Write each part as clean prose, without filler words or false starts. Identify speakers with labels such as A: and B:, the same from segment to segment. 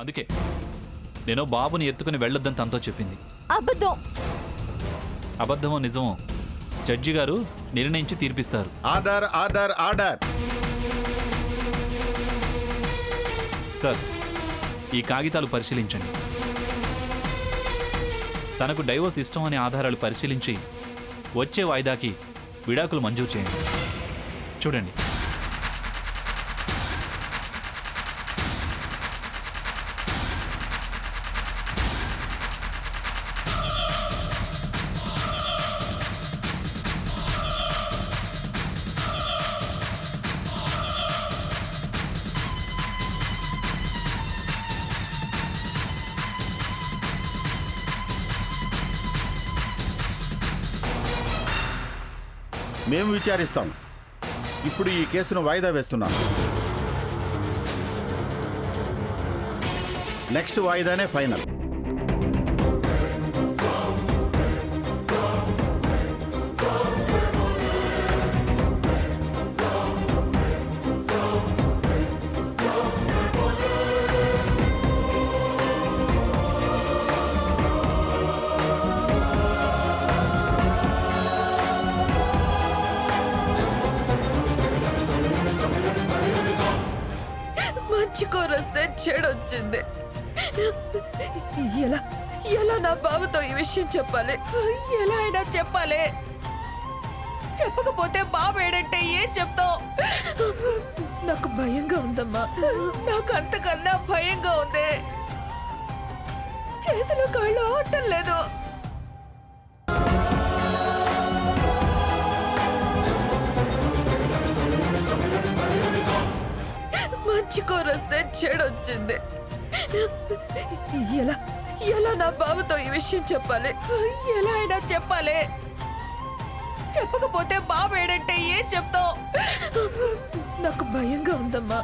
A: అందుకే నేను బాబుని ఎత్తుకుని వెళ్ళొద్దని తనతో చెప్పింది.
B: అబద్ధం.
A: అబద్ధమో నిజమో జడ్జి గారు నిర్ణయించి తీర్పిస్తారు.
C: Order order order.
A: సార్, ఈ కాగితాలు పరిశీలించండి. తనకు డైవోర్స్ ఇష్టం అనే ఆధారాలు పరిశీలించి వచ్చే వాయిదాకి విడాకులు మంజూరు చేయండి. చూడండి.
C: మేము విచారిస్తాం. ఇప్పుడు ఈ కేసును వాయిదా వేస్తున్నాం. నెక్స్ట్ వాయిదానే ఫైనల్.
B: మంచుకోరొస్తే చెడొచ్చింది. ఎలా ఎలా నా బాబుతో ఈ విషయం చెప్పాలి? ఎలా అయినా చెప్పాలి. చెప్పకపోతే బాబు ఏడంటే ఏం చెప్తావు? నాకు భయంగా ఉందమ్మా. నాకు అంతకన్నా భయంగా ఉంది. చేతులు కాళ్ళు ఆడటం లేదు. మంచుకోరొస్తే చెడొచ్చింది. ఎలా ఎలా నా బాబుతో ఈ విషయం చెప్పాలి? ఎలా అయినా చెప్పాలి. చెప్పకపోతే బాబు ఏడంటే ఏం చెప్తావు? నాకు భయంగా ఉందమ్మా.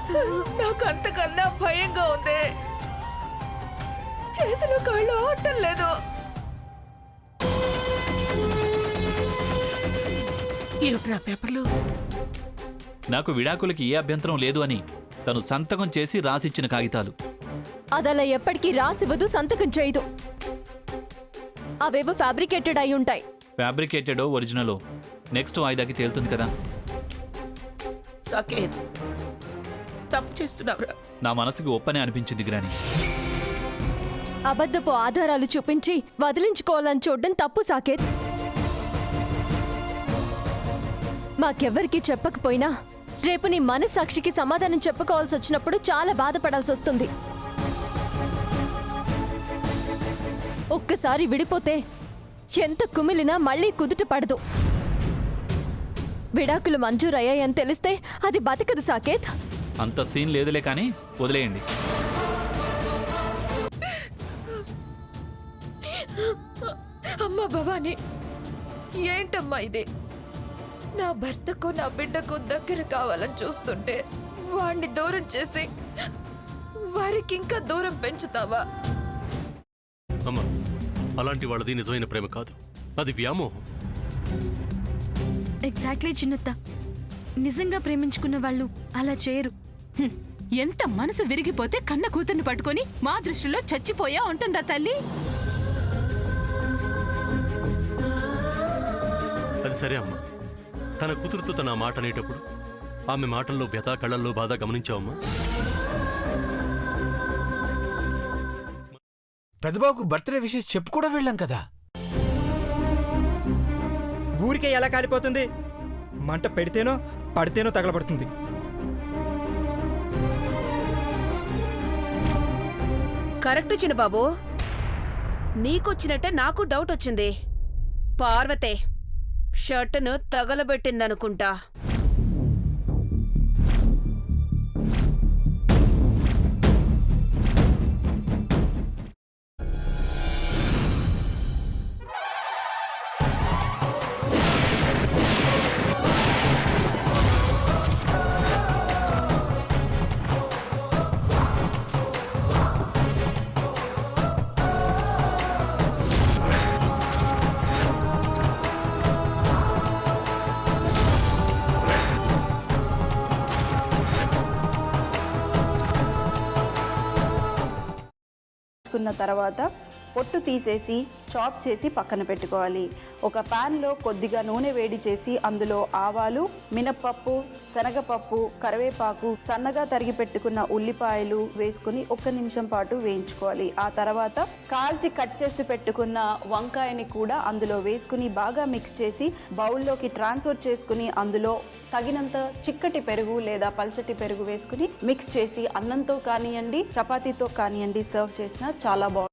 B: నాకు అంతకన్నా భయంగా ఉంది. చేతులు కాళ్ళు ఆడటం లేదు.
D: ఏమిట్రా పేపర్లు?
A: నాకు విడాకులకి ఏ అభ్యంతరం లేదు అని తను సంతకం చేసి రాసిచ్చిన కాగితాలు.
B: అదలా ఎప్పటికీ రాసివ్వదు, సంతకం చేయదు. అవేవో ఫ్యాబ్రికేటెడ్ అయి ఉంటాయి.
A: ఫ్యాబ్రికేటెడో ఒరిజినలో నెక్స్ట్ వాయిదాకి తేలుతుంది కదా.
D: సాకేత్, తప్పు చేస్తున్నావురా.
A: నా మనసుకి ఒప్పనే అనిపించింది గ్రాని.
B: అబద్ధపు ఆధారాలు చూపించి వదిలించుకోవాలని చూడడం తప్పు సాకేత్. మాకెవ్వరికీ చెప్పకపోయినా రేపు నీ మనస్సాక్షికి సమాధానం చెప్పుకోవాల్సి వచ్చినప్పుడు చాలా బాధపడాల్సి వస్తుంది. ఒక్కసారి విడిపోతే ఎంత కుమిలినా మళ్ళీ కుదుట పడదు. విడాకులు మంజూరయ్యాయని తెలిస్తే అది బతకదు సాకేత్.
A: అంత సీన్ లేదులే కానీ వదిలేయండి.
B: అమ్మా భవానీ, ఏంటమ్మా ఇది? నా భర్తకు నా బిడ్డకు దగ్గర కావాలని చూస్తుంటే వాణ్ణి దూరం చేసి వారికి ఇంకా దూరం పెంచుతావా?
E: అమ్మా, అలాంటి వాళ్ళది నిజమైన ప్రేమ కాదు, అది వ్యామోహం.
F: ఎగ్జాక్ట్లీ చిన్నత్త. నిజంగా ప్రేమించుకున్న వాళ్ళు అలా చేయరు.
D: ఎంత మనసు విరిగిపోతే కన్న కూతుర్ని పట్టుకొని మా దృష్టిలో చచ్చిపోయా ఉంటుందా తల్లి?
E: అది సరే అమ్మా, తన కూతురుతో తన మాట అనేటప్పుడు ఆమె మాటల్లో వ్యథ, కళ్ళల్లో బాధ గమనించావమ్మా?
G: పెద్దబాబుకు బర్త్డే విషెస్ చెప్పు కూడా వెళ్ళాం కదా.
H: ఊరికే ఎలా కాలిపోతుంది? మంట పెడితేనో పడితేనో తగలబడుతుంది.
I: కరెక్ట్ చిన్నబాబు, నీకొచ్చినట్టే నాకు డౌట్ వచ్చింది. పార్వతే షర్టును తగలబెట్టిందనుకుంటా.
J: వేసుకున్న తర్వాత పొట్టు తీసేసి చాప్ చేసి పక్కన పెట్టుకోవాలి. ఒక ప్యాన్లో కొద్దిగా నూనె వేడి చేసి అందులో ఆవాలు, మినప్పప్పు, శనగపప్పు, కరివేపాకు, సన్నగా తరిగి పెట్టుకున్న ఉల్లిపాయలు వేసుకుని 1 నిమిషం పాటు వేయించుకోవాలి. ఆ తర్వాత కాల్చి కట్ చేసి పెట్టుకున్న వంకాయని కూడా అందులో వేసుకుని బాగా మిక్స్ చేసి బౌల్లోకి ట్రాన్స్ఫర్ చేసుకుని అందులో తగినంత చిక్కటి పెరుగు లేదా పల్చటి పెరుగు వేసుకుని మిక్స్ చేసి అన్నంతో కానివ్వండి, చపాతీతో కానివ్వండి సర్వ్ చేసినా చాలా బాగుంటుంది.